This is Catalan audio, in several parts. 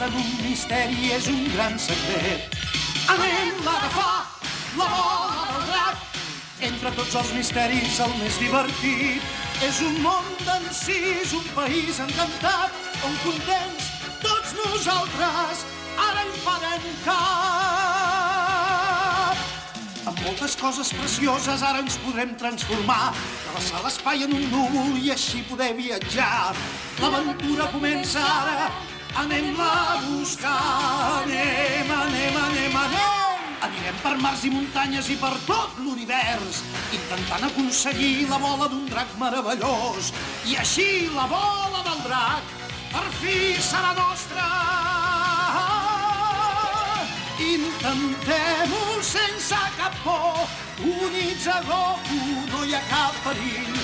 en un misteri, és un gran secret. Anem a agafar la bola del drac. Entre tots els misteris el més divertit és un món d'encís, un país encantat on contents tots nosaltres ara hi farem cap. Amb moltes coses precioses ara ens podrem transformar, travessar l'espai en un núvol i així poder viatjar. L'aventura comença ara, anem-la a buscar, anem. Anirem per mars i muntanyes i per tot l'univers, intentant aconseguir la bola d'un drac meravellós. I així la bola del drac per fi serà nostra. Intentem-ho sense cap por, units a Goku no hi ha cap perill.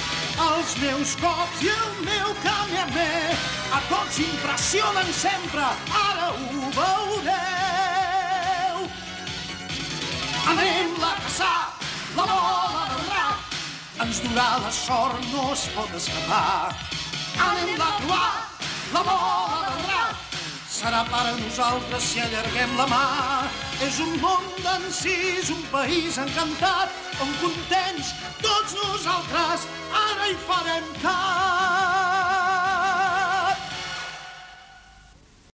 Els meus cops i el meu Kamehameha a tots impressionen sempre, ara ho veureu. Anem a caçar la bola del drac, ens durà la sort, no es pot escapar. Anem a trobar la bola del drac, serà per a nosaltres si allarguem la mà. És un món d'encís, un país encantat, on contents tots nosaltres ara hi farem cap.